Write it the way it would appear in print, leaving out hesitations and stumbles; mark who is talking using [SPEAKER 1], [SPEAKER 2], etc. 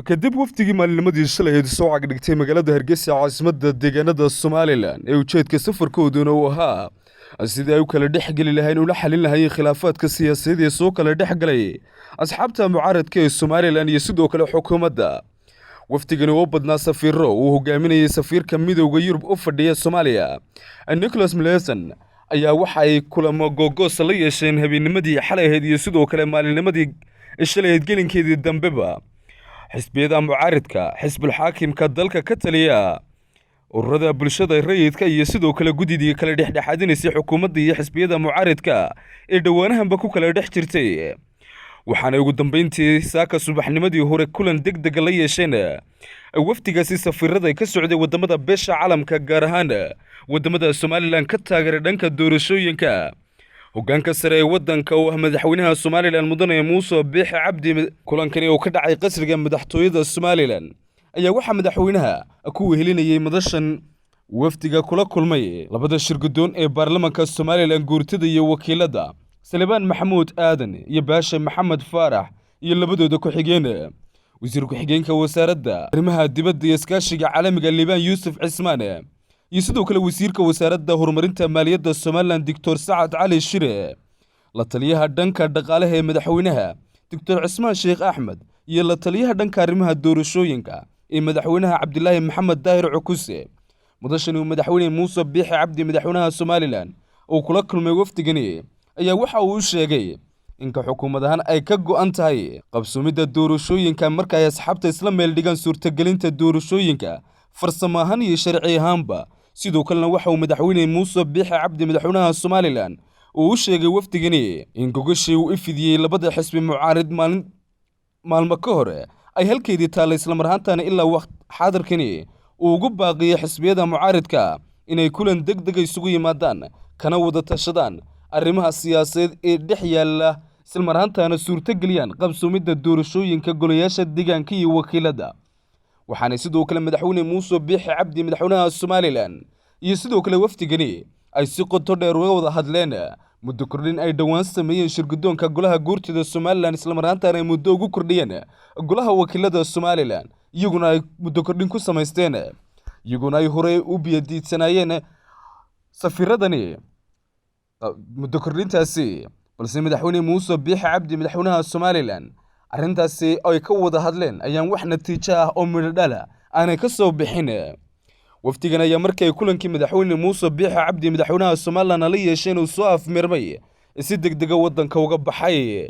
[SPEAKER 1] kadib wafdigii maalinimadii shalay soo cagdhigtay magaalada Hargeysa caasimadda deegaanada Somaliland ee ujeedka safarkooduna uu ahaa sidii ay u kala dhexgali lahayn una xalin lahayn khilaafaadka siyaasadeed ee soo kala dhexgalay asxaabta mucaaradka ee Somaliland iyo sidoo kale xukuumadda. wafdigani oo badnaa safiiro uu hogaaminayay safiirka midowga Yurub u fadhiya Soomaaliya Nicholas Mlesen ayaa waxa ay kulamo googos la yeesheen habeennimadii xalay ahayd iyo sidoo kale maalinimadii shalay gelinkeedii dambeba. xisbiyada mucaaradka xisbul xaakimka dalka ka taliya ururada bulshada rayidka iyo sidoo kale guddiga kala dhexdhexaadinaysa xukuumadda iyo xisbiyada mucaaradka ee dhawaanahanba ku kala dhex jirtay. waxaana ugu dambeyntii saaka subaxnimadii hore kulan degdeg la yeesheen wafdigaasi safiirada ka socday wadamada beesha caalamka gaar ahaan wadamada Somaliland ka taageeray dhanka doorashooyinka. hoggaanka sare ee waddanka oo ah madaxweynaha Somaliland mudane Muuse Biixi Cabdi kulankani oo ka dhacay qasriga madaxtooyada Somaliland ayaa waxa madaxweynaha ku wehelinayay madashan wafdiga kula kulmay labada shirgudoon ee baarlamaanka Somaliland guurtada iyo wakiilada Salebaan Maxamuud Aadan iyo Baasha Maxamed Faarax iyo labadooda ku xigeen wasiir ku xigeenka wasaaradda arrimaha dibadda iyo iskaashiga caalamiga Liibaan Yuusuf Cismaan iyo sidoo kale wasiirka wasaaradda horumarinta maaliyadda Somaliland Dr. Sacad Cali Shire, la taliyaha dhanka dhaqaalaha ee madaxweynaha Dr. Cismaan Sheekh Axmed iyo la taliyaha dhanka arrimaha doorashooyinka ee madaxweynaha Cabdilaahi Maxamed Daahir Cukuse. mudashani madaxweyne Muuse Biixi Cabdi madaxweynaha Somaliland oo kula kulmay wafdigani ayaa waxa uu sheegay in xukuumadahan ay ka go'an tahay qabsoomidda doorashooyinka marka ay asxaabta isla meel dhigan suurtagelinta doorashooyinka farsamo ahaan iyo sharci ahaanba. sidoo kalena waxa uu madaxweyne Muuse Biixi Cabdi madaxweynaha Somaliland uu sheegay wafdigani in gogashii uu ifidiyay labada xisbi mucaarid maalmo ka hor ay halkeedii taala isla marhaantana ilaa waqti xaadirkani uu ugu baaqiyay xisbiyada mucaaridka inay kulan degdeg isugu yimaadaan kana wada tashadaan arrimaha siyaasadeed ee dhex yaala isla marhaantana suurtageliyaan qabsoomidda doorashooyinka golayaasha deegaanka iyo wakiilada. waxaana sidoo kale madaxweyne Muuse Biixi Cabdi madaxweynaha Somaliland iyo sidoo kale wafdigani ay si qoto dheer uga wada hadleen muddo kordhin ay dhawaan sameeyeen shirgudoonka golaha guurtida Somaliland isla marhaantana ay muddo ugu kordhiyeen golaha wakiilada Somaliland iyaguna ay muddo kordhin ku sameysteen iyaguna ay hore u biyadiidsanayeen safiiradani muddo kordhintaasi balse madaxweyne Muuse Biixi Cabdi madaxweynaha Somaliland arrintaasi ay ka wada hadleen ayaan wax natiijo ah oo midho dhala aanay ka soo bixin. wafdigan ayaa markay kulankii madaxweyne Muuse Biixi Cabdi madaxweynaha Somaliland la yeesheen uu soo afmeermay si degdeg ah waddanka uga baxay.